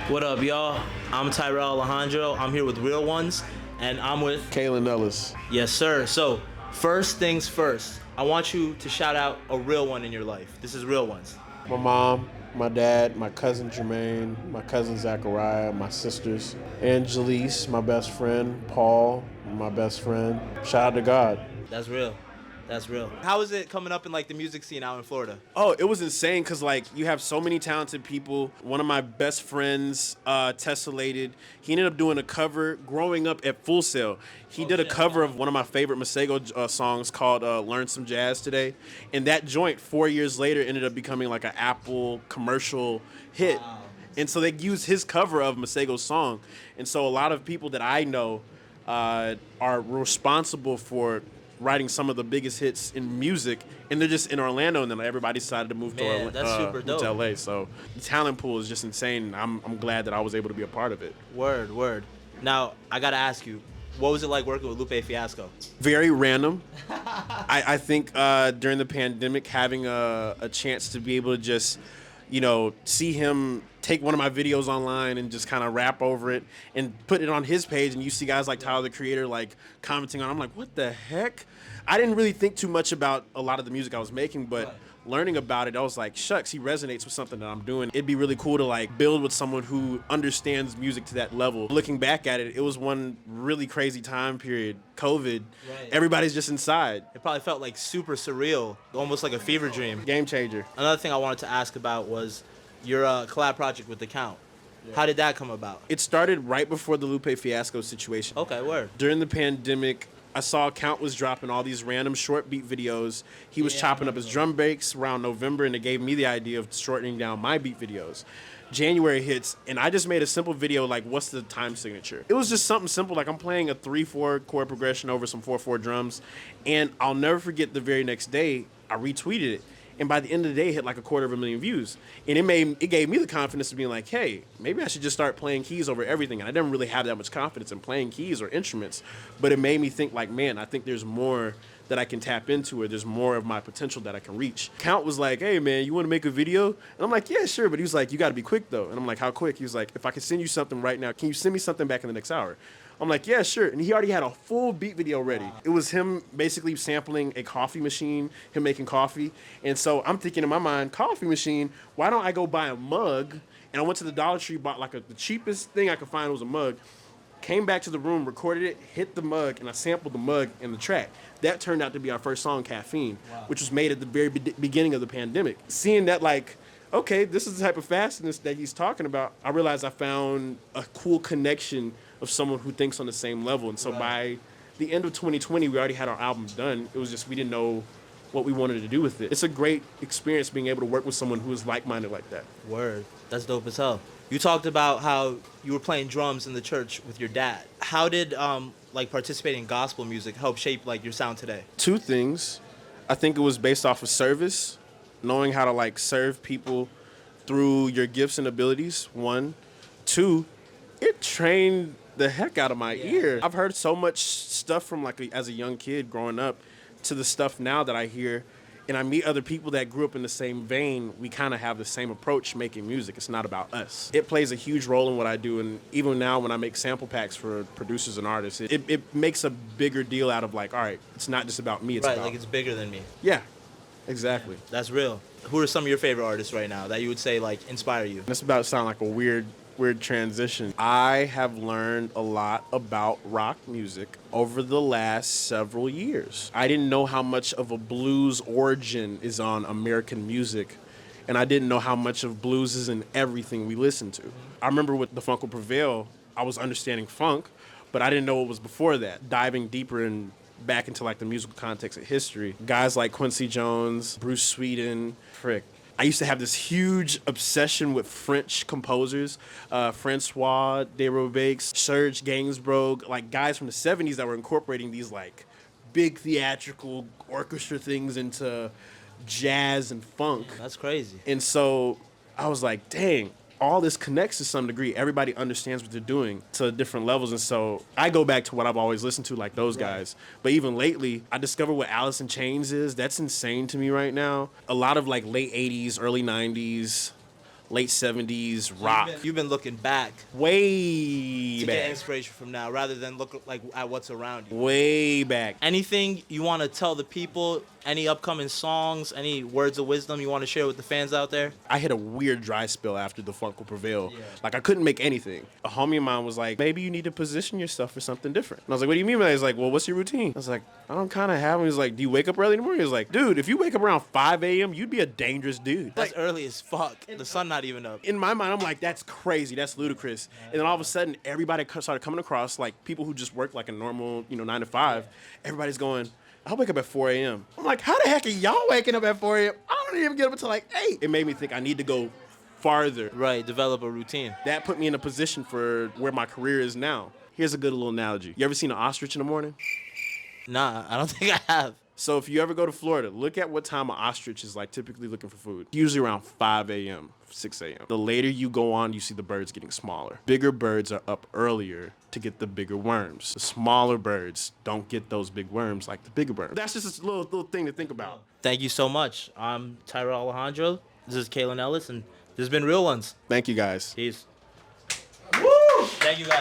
What up, y'all? I'm Tyrel, Alejandro. I'm here with Real Ones, and I'm with... Kaelin Ellis. Yes, sir. So, first things first, I want you to shout out a real one in your life. This is Real Ones. My mom, my dad, my cousin Jermaine, my cousin Zachariah, my sisters, Angelise, my best friend, Paul, my best friend. Shout out to God. That's real. That's real. How is it coming up in like the music scene out in Florida? Oh, it was insane because like you have so many talented people. One of my best friends, Tessellated, he ended up doing a cover growing up at Full Sail. He did a cover of one of my favorite Moskow songs called Learn Some Jazz Today. And that joint 4 years later ended up becoming like an Apple commercial hit. Wow. And so they used his cover of Moskow's song. And so a lot of people that I know are responsible for writing some of the biggest hits in music, and they're just in Orlando, and then everybody decided to move to LA. So the talent pool is just insane. I'm glad that I was able to be a part of it. Word. Now, I gotta ask you, what was it like working with Lupe Fiasco? Very random. I think during the pandemic, having a chance to be able to just, see him take one of my videos online and just kind of rap over it and put it on his page, and you see guys like Tyler, the Creator, like commenting on it. I'm like, what the heck? I didn't really think too much about a lot of the music I was making, but learning about it, I was like, shucks, he resonates with something that I'm doing. It'd be really cool to like build with someone who understands music to that level. Looking back at it, it was one really crazy time period. COVID, everybody's just inside. It probably felt like super surreal, almost like a fever dream. Game changer. Another thing I wanted to ask about was your collab project with The Count. Yeah. How did that come about? It started right before the Lupe Fiasco situation. Okay, word. During the pandemic, I saw Count was dropping all these random short beat videos. He was chopping up his drum breaks around November, and it gave me the idea of shortening down my beat videos. January hits, and I just made a simple video like, what's the time signature? It was just something simple, like I'm playing a 3/4 chord progression over some 4/4 drums, and I'll never forget the very next day, I retweeted it. And by the end of the day, it hit like 250,000 views. And it gave me the confidence to be like, hey, maybe I should just start playing keys over everything. And I didn't really have that much confidence in playing keys or instruments. But it made me think like, man, I think there's more that I can tap into, or there's more of my potential that I can reach. Count was like, hey, man, you want to make a video? And I'm like, yeah, sure. But he was like, you got to be quick, though. And I'm like, how quick? He was like, if I can send you something right now, can you send me something back in the next hour? I'm like, yeah, sure. And he already had a full beat video ready. It was him basically sampling a coffee machine, him making coffee. And so I'm thinking in my mind, coffee machine, why don't I go buy a mug? And I went to the Dollar Tree, bought like the cheapest thing I could find was a mug, came back to the room, recorded it, hit the mug, and I sampled the mug in the track. That turned out to be our first song, Caffeine, which was made at the very beginning of the pandemic. Seeing that, like, okay, this is the type of fastness that he's talking about, I realized I found a cool connection of someone who thinks on the same level. And so by the end of 2020, we already had our album done. It was just we didn't know what we wanted to do with it. It's a great experience being able to work with someone who is like-minded like that. Word. That's dope as hell. You talked about how you were playing drums in the church with your dad. How did like participating in gospel music help shape like your sound today? Two things. I think it was based off of service, knowing how to like serve people through your gifts and abilities, one. Two, it trained the heck out of my ear. I've heard so much stuff from like as a young kid growing up to the stuff now that I hear, and I meet other people that grew up in the same vein. We kind of have the same approach making music. It's not about us. It plays a huge role in what I do, and even now when I make sample packs for producers and artists, it makes a bigger deal out of like, all right, it's not just about me. It's right, about, like it's bigger than me. Yeah, exactly. That's real. Who are some of your favorite artists right now that you would say like inspire you? That's about to sound like a weird transition. I have learned a lot about rock music over the last several years. I didn't know how much of a blues origin is on American music, and I didn't know how much of blues is in everything we listen to. I remember with The Funk Will Prevail, I was understanding funk, but I didn't know what was before that. Diving deeper and back into like the musical context of history. Guys like Quincy Jones, Bruce Sweden, I used to have this huge obsession with French composers, Francois Desrobakes, Serge Gainsbourg, like guys from the 70s that were incorporating these like big theatrical orchestra things into jazz and funk. That's crazy. And so I was like, dang, all this connects to some degree. Everybody understands what they're doing to different levels. And so I go back to what I've always listened to, like those guys. But even lately, I discovered what Alice in Chains is. That's insane to me right now. A lot of like late 80s, early 90s, late 70s rock. You've been looking back Way to get back. inspiration from now, rather than look like at what's around you. Way back. Anything you want to tell the people? Any upcoming songs? Any words of wisdom you want to share with the fans out there? I hit a weird dry spell after the Funk Will Prevail. Yeah. Like, I couldn't make anything. A homie of mine was like, maybe you need to position yourself for something different. And I was like, what do you mean by that? He's like, well, what's your routine? I was like, I don't kind of have one. He's like, do you wake up early in the morning? He was like, dude, if you wake up around 5 a.m., you'd be a dangerous dude. That's early as fuck. The sun not even up. In my mind, I'm like, that's crazy. That's ludicrous. And then all of a sudden, everybody started coming across, like, people who just work like a normal, 9 to 5. Everybody's going, I wake up at 4 a.m. I'm like, how the heck are y'all waking up at 4 a.m.? I don't even get up until like 8. It made me think I need to go farther. Right, develop a routine. That put me in a position for where my career is now. Here's a good little analogy. You ever seen an ostrich in the morning? Nah, I don't think I have. So if you ever go to Florida, look at what time an ostrich is like typically looking for food. Usually around 5 a.m., 6 a.m. The later you go on, you see the birds getting smaller. Bigger birds are up earlier to get the bigger worms. The smaller birds don't get those big worms like the bigger birds. That's just a little thing to think about. Thank you so much. I'm Tyrel Alejandro. This is Kaelin Ellis, and this has been Real Ones. Thank you, guys. Peace. Woo! Thank you, guys.